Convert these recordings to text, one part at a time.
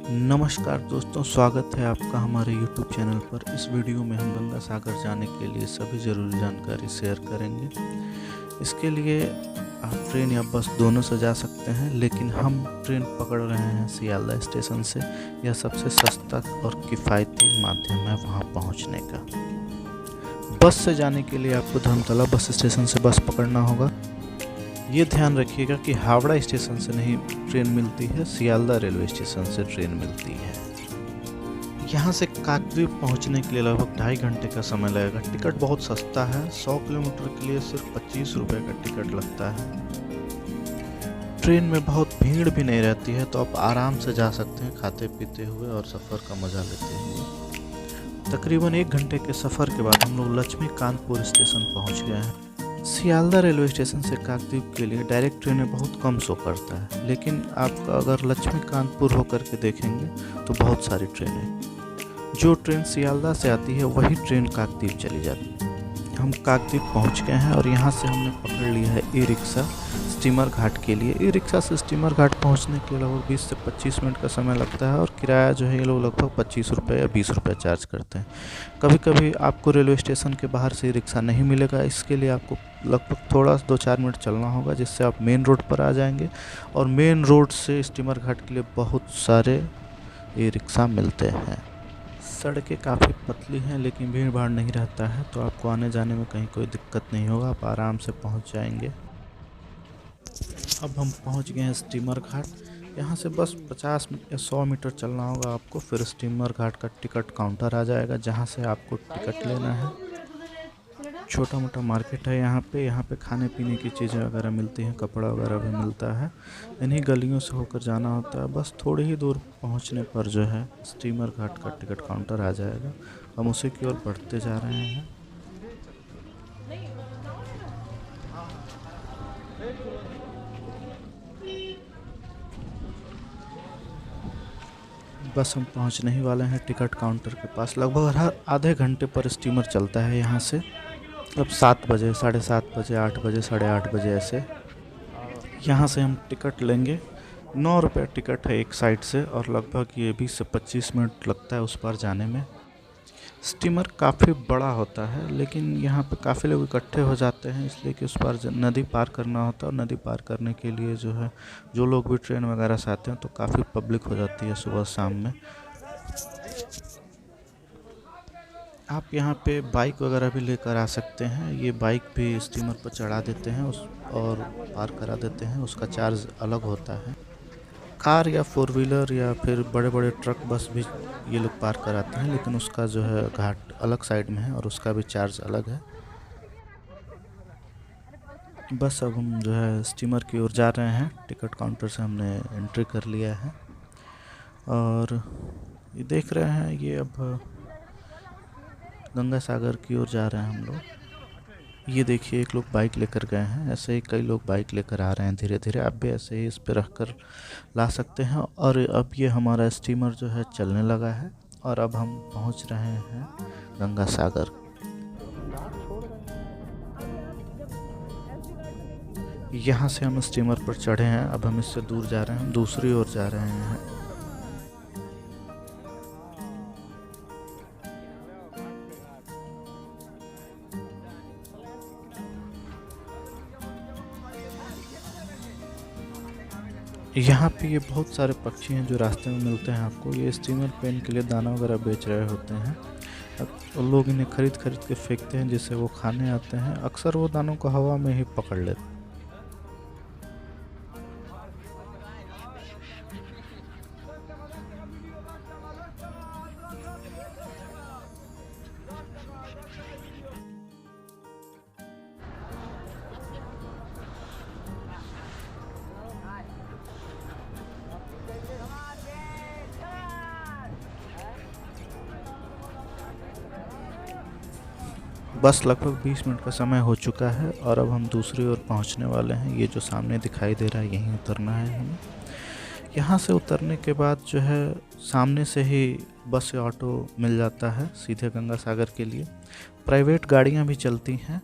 नमस्कार दोस्तों, स्वागत है आपका हमारे YouTube चैनल पर। इस वीडियो में हम गंगा सागर जाने के लिए सभी ज़रूरी जानकारी शेयर करेंगे। इसके लिए आप ट्रेन या बस दोनों से जा सकते हैं, लेकिन हम ट्रेन पकड़ रहे हैं सियालदह स्टेशन से। यह सबसे सस्ता और किफ़ायती माध्यम है वहां पहुंचने का। बस से जाने के लिए आपको धर्मतला बस स्टेशन से बस पकड़ना होगा। ये ध्यान रखिएगा कि हावड़ा स्टेशन से नहीं ट्रेन मिलती है, सियालदह रेलवे स्टेशन से ट्रेन मिलती है। यहाँ से काकद्वीप पहुँचने के लिए लगभग 2.5 घंटे का समय लगेगा। टिकट बहुत सस्ता है, 100 किलोमीटर के लिए सिर्फ 25 रुपये का टिकट लगता है। ट्रेन में बहुत भीड़ भी नहीं रहती है, तो आप आराम से जा सकते हैं खाते पीते हुए और सफ़र का मज़ा लेते हुए। तकरीबन 1 घंटे के सफ़र के बाद हम लोग लक्ष्मी कानपुर स्टेशन पहुँच गए हैं। सियालदह रेलवे स्टेशन से काकद्वीप के लिए डायरेक्ट ट्रेनें बहुत कम शो करता है, लेकिन आप अगर लक्ष्मी कानपुर होकर के देखेंगे तो बहुत सारी ट्रेनें, जो ट्रेन सियालदह से आती है वही ट्रेन काकद्वीप चली जाती है। हम काकद्वीप पहुंच गए हैं और यहाँ से हमने पकड़ लिया है ई रिक्शा स्टीमर घाट के लिए। ई रिक्शा से स्टीमर घाट पहुँचने के लिए लगभग 20 से 25 मिनट का समय लगता है और किराया जो है ये लोग लगभग 25 रुपये या 20 रुपये चार्ज करते हैं। कभी कभी आपको रेलवे स्टेशन के बाहर से ई रिक्शा नहीं मिलेगा, इसके लिए आपको लगभग थोड़ा 2-4 मिनट चलना होगा, जिससे आप मेन रोड पर आ जाएंगे। और मेन रोड से स्टीमर घाट के लिए बहुत सारे ई रिक्शा मिलते हैं। सड़कें काफ़ी पतली हैं, लेकिन भीड़ भाड़ नहीं रहता है, तो आपको आने जाने में कहीं कोई दिक्कत नहीं होगा, आप आराम से पहुंच जाएंगे। अब हम पहुंच गए हैं स्टीमर घाट। यहाँ से बस 50 या 100 मीटर चलना होगा आपको, फिर स्टीमर घाट का टिकट काउंटर आ जाएगा, जहाँ से आपको टिकट लेना है। छोटा मोटा मार्केट है यहाँ पे खाने पीने की चीज़ें वगैरह मिलती हैं, कपड़ा वगैरह भी मिलता है। इन्हीं गलियों से होकर जाना होता है। बस थोड़ी ही दूर पहुँचने पर जो है स्टीमर घाट का टिकट काउंटर आ जाएगा। हम उसी की ओर बढ़ते जा रहे हैं। बस हम पहुँचने ही वाले हैं टिकट काउंटर के पास। लगभग हर आधे घंटे पर स्टीमर चलता है यहाँ से। अब 7 बजे, 7:30 बजे, 8 बजे, 8:30 बजे ऐसे यहाँ से हम टिकट लेंगे। 9 रुपये टिकट है एक साइड से, और लगभग ये 20 से 25 मिनट लगता है उस पार जाने में। स्टीमर काफ़ी बड़ा होता है, लेकिन यहाँ पे काफ़ी लोग इकट्ठे हो जाते हैं, इसलिए कि उस पार नदी पार करना होता है। और नदी पार करने के लिए जो है जो लोग भी ट्रेन वगैरह से आते हैं तो काफ़ी पब्लिक हो जाती है सुबह शाम में। आप यहाँ पे बाइक वगैरह भी लेकर आ सकते हैं। ये बाइक भी स्टीमर पर चढ़ा देते हैं और पार करा देते हैं, उसका चार्ज अलग होता है। कार या 4 व्हीलर या फिर बड़े बड़े ट्रक बस भी ये लोग पार कराते हैं, लेकिन उसका जो है घाट अलग साइड में है और उसका भी चार्ज अलग है। बस अब हम जो है स्टीमर की ओर जा रहे हैं। टिकट काउंटर से हमने एंट्री कर लिया है और ये देख रहे हैं, ये अब गंगा सागर की ओर जा रहे हैं हम लोग। ये देखिए, एक लोग बाइक लेकर गए हैं, ऐसे ही कई लोग बाइक लेकर आ रहे हैं धीरे धीरे। आप भी ऐसे ही इस पे रख कर ला सकते हैं। और अब ये हमारा स्टीमर जो है चलने लगा है और अब हम पहुंच रहे हैं गंगा सागर। यहाँ से हम स्टीमर पर चढ़े हैं, अब हम इससे दूर जा रहे हैं, हम दूसरी ओर जा रहे हैं। यहाँ पे ये बहुत सारे पक्षी हैं जो रास्ते में मिलते हैं आपको। ये स्टीमर पे इनके लिए दाना वगैरह बेच रहे होते हैं। अब लोग इन्हें खरीद के फेंकते हैं, जिससे वो खाने आते हैं। अक्सर वो दानों को हवा में ही पकड़ लेते हैं। बस लगभग 20 मिनट का समय हो चुका है और अब हम दूसरी ओर पहुंचने वाले हैं। ये जो सामने दिखाई दे रहा है, यहीं उतरना है हमें। यहाँ से उतरने के बाद जो है सामने से ही बस या ऑटो मिल जाता है सीधे गंगा सागर के लिए। प्राइवेट गाड़ियाँ भी चलती हैं,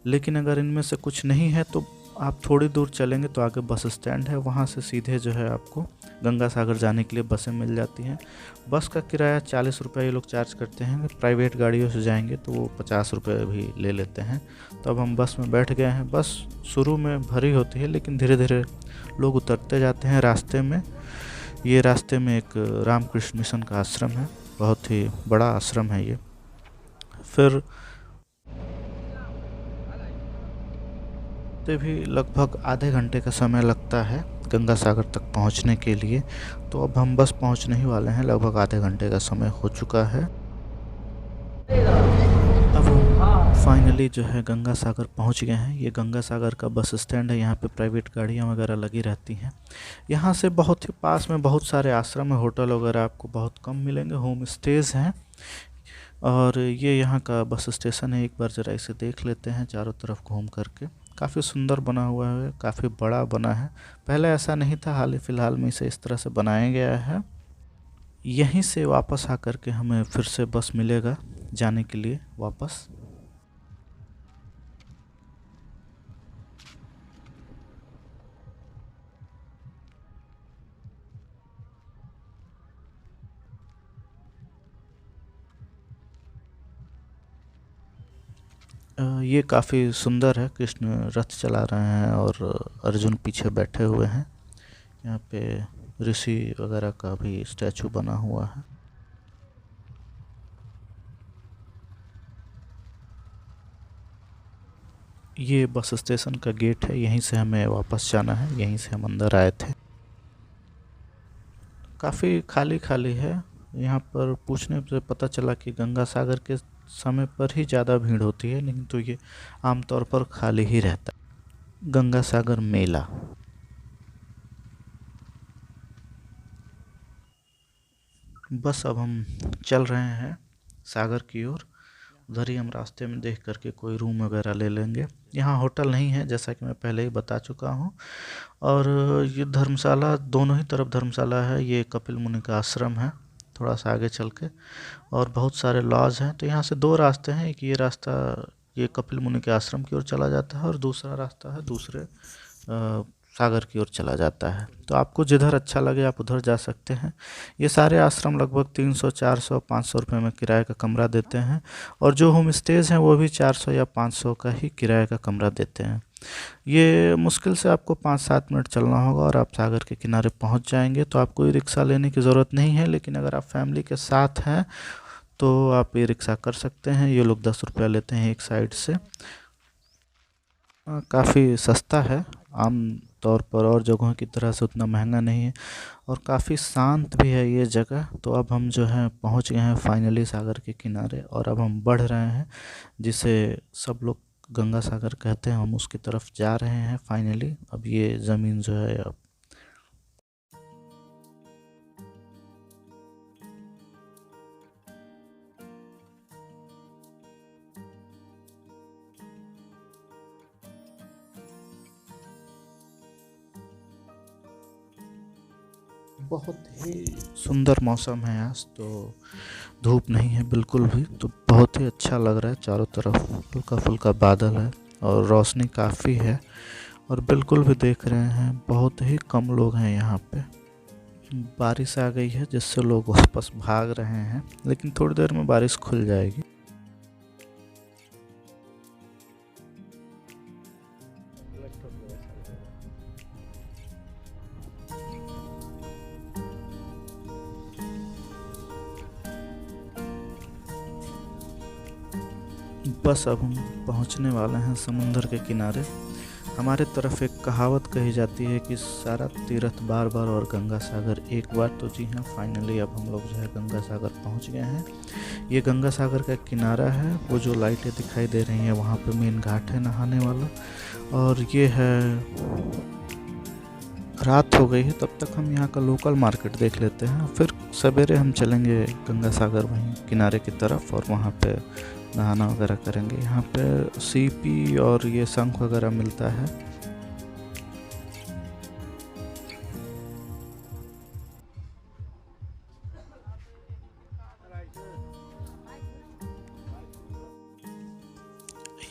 लेकिन अगर इनमें से कुछ नहीं है तो आप थोड़ी दूर चलेंगे तो आगे बस स्टैंड है, वहाँ से सीधे जो है आपको गंगा सागर जाने के लिए बसें मिल जाती हैं। बस का किराया 40 रुपये ये लोग चार्ज करते हैं। प्राइवेट गाड़ियों से जाएंगे तो वो 50 रुपये भी ले लेते हैं। तो अब हम बस में बैठ गए हैं। बस शुरू में भरी होती है, लेकिन धीरे धीरे लोग उतरते जाते हैं रास्ते में। ये रास्ते में एक रामकृष्ण मिशन का आश्रम है, बहुत ही बड़ा आश्रम है ये। फिर भी लगभग आधे घंटे का समय लगता है गंगा सागर तक पहुंचने के लिए। तो अब हम बस पहुंचने ही वाले हैं, लगभग आधे घंटे का समय हो चुका है। अब हम फाइनली जो है गंगा सागर पहुंच गए हैं। ये गंगा सागर का बस स्टैंड है, यहाँ पे प्राइवेट गाड़ियाँ वगैरह लगी रहती हैं। यहाँ से बहुत ही पास में बहुत सारे आश्रम है, होटल वगैरह आपको बहुत कम मिलेंगे, होम स्टेज हैं। और ये यहाँ का बस स्टेशन है, एक बार ज़रा इसे देख लेते हैं चारों तरफ घूम करके। काफ़ी सुंदर बना हुआ है, काफ़ी बड़ा बना है। पहले ऐसा नहीं था, हाल ही फ़िलहाल में इसे इस तरह से बनाया गया है। यहीं से वापस आकर के हमें फिर से बस मिलेगा जाने के लिए वापस। ये काफ़ी सुंदर है, कृष्ण रथ चला रहे हैं और अर्जुन पीछे बैठे हुए हैं। यहाँ पे ऋषि वगैरह का भी स्टैचू बना हुआ है। ये बस स्टेशन का गेट है, यहीं से हमें वापस जाना है, यहीं से हम अंदर आए थे। काफ़ी खाली खाली है। यहाँ पर पूछने से पता चला कि गंगा सागर के समय पर ही ज़्यादा भीड़ होती है, नहीं तो ये आमतौर पर खाली ही रहता है। गंगा सागर मेला। बस अब हम चल रहे हैं सागर की ओर। उधर ही हम रास्ते में देख करके कोई रूम वगैरह ले लेंगे। यहाँ होटल नहीं है, जैसा कि मैं पहले ही बता चुका हूँ। और ये धर्मशाला, दोनों ही तरफ धर्मशाला है। ये कपिल मुनि का आश्रम है थोड़ा सा आगे चल के, और बहुत सारे लॉज हैं। तो यहाँ से दो रास्ते हैं, एक ये रास्ता ये कपिल मुनि के आश्रम की ओर चला जाता है, और दूसरा रास्ता है दूसरे सागर की ओर चला जाता है। तो आपको जिधर अच्छा लगे आप उधर जा सकते हैं। ये सारे आश्रम लगभग 300, 400, 500 रुपये में किराए का कमरा देते हैं। और जो होम स्टेज हैं वो भी 400 या 500 का ही किराए का कमरा देते हैं। ये मुश्किल से आपको 5-7 मिनट चलना होगा और आप सागर के किनारे पहुंच जाएंगे। तो आपको कोई रिक्शा लेने की ज़रूरत नहीं है, लेकिन अगर आप फैमिली के साथ हैं तो आप ये रिक्शा कर सकते हैं। ये लोग 10 रुपया लेते हैं एक साइड से। काफ़ी सस्ता है, आम तौर पर और जगहों की तरह से उतना महंगा नहीं है, और काफ़ी शांत भी है ये जगह। तो अब हम जो है पहुंच गए हैं फाइनली सागर के किनारे, और अब हम बढ़ रहे हैं, जिसे सब लोग गंगा सागर कहते हैं, हम उसकी तरफ जा रहे हैं फाइनली। अब ये ज़मीन जो है अब बहुत ही सुंदर मौसम है आज तो, धूप नहीं है बिल्कुल भी। तो बहुत ही अच्छा लग रहा है, चारों तरफ हल्का फुल्का बादल है और रोशनी काफ़ी है। और बिल्कुल भी देख रहे हैं बहुत ही कम लोग हैं यहाँ पे। बारिश आ गई है जिससे लोग वापस भाग रहे हैं, लेकिन थोड़ी देर में बारिश खुल जाएगी। बस अब हम पहुंचने वाले हैं समुंदर के किनारे। हमारे तरफ एक कहावत कही जाती है कि सारा तीर्थ बार बार और गंगा सागर एक बार। तो जी हाँ, फाइनली अब हम लोग जो है गंगा सागर पहुंच गए हैं। ये गंगा सागर का किनारा है, वो जो लाइटें दिखाई दे रही हैं वहाँ पे मेन घाट है नहाने वाला। और ये है, रात हो गई है, तब तक हम यहाँ का लोकल मार्केट देख लेते हैं। फिर सवेरे हम चलेंगे गंगा सागर वहीं किनारे की तरफ, और वहाँ पे नहाना वगैरह करेंगे। यहाँ पे सीपी और ये शंख वगैरह मिलता है।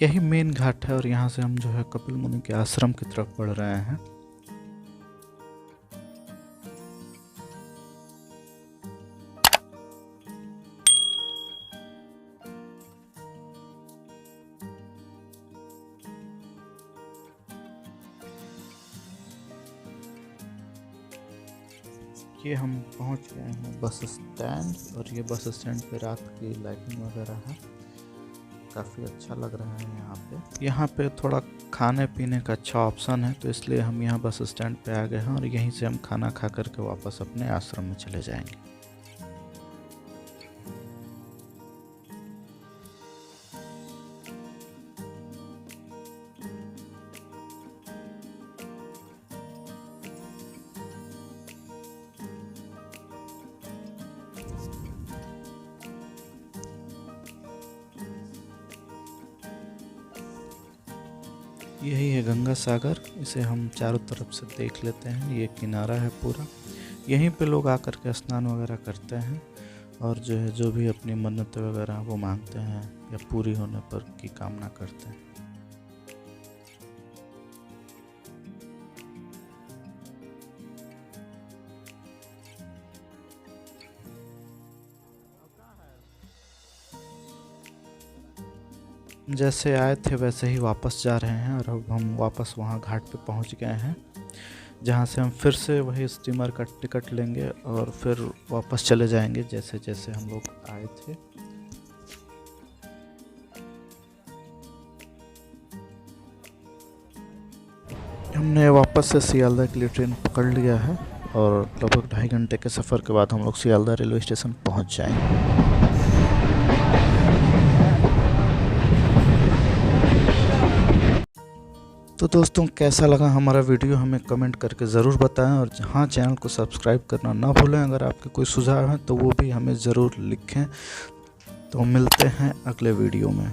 यही मेन घाट है और यहाँ से हम जो है कपिल मुनि के आश्रम की तरफ बढ़ रहे हैं। ये हम पहुंच गए हैं बस स्टैंड, और ये बस स्टैंड पे रात की लाइटिंग वगैरह है, काफ़ी अच्छा लग रहा है यहाँ पे। यहाँ पे थोड़ा खाने पीने का अच्छा ऑप्शन है, तो इसलिए हम यहाँ बस स्टैंड पे आ गए हैं और यहीं से हम खाना खा करके वापस अपने आश्रम में चले जाएंगे। यही है गंगा सागर, इसे हम चारों तरफ से देख लेते हैं। ये किनारा है पूरा, यहीं पे लोग आकर के स्नान वगैरह करते हैं और जो है जो भी अपनी मन्नतें वगैरह वो मांगते हैं या पूरी होने पर की कामना करते हैं। जैसे आए थे वैसे ही वापस जा रहे हैं और अब हम वापस वहाँ घाट पे पहुँच गए हैं, जहाँ से हम फिर से वही स्टीमर का टिकट लेंगे और फिर वापस चले जाएंगे जैसे जैसे हम लोग आए थे। हमने वापस से सियालदह के लिए ट्रेन पकड़ लिया है और लगभग 2.5 घंटे के सफ़र के बाद हम लोग सियालदह रेलवे स्टेशन पहुँच जाएंगे। तो दोस्तों कैसा लगा हमारा वीडियो हमें कमेंट करके ज़रूर बताएं, और हाँ चैनल को सब्सक्राइब करना ना भूलें। अगर आपके कोई सुझाव हैं तो वो भी हमें ज़रूर लिखें। तो मिलते हैं अगले वीडियो में।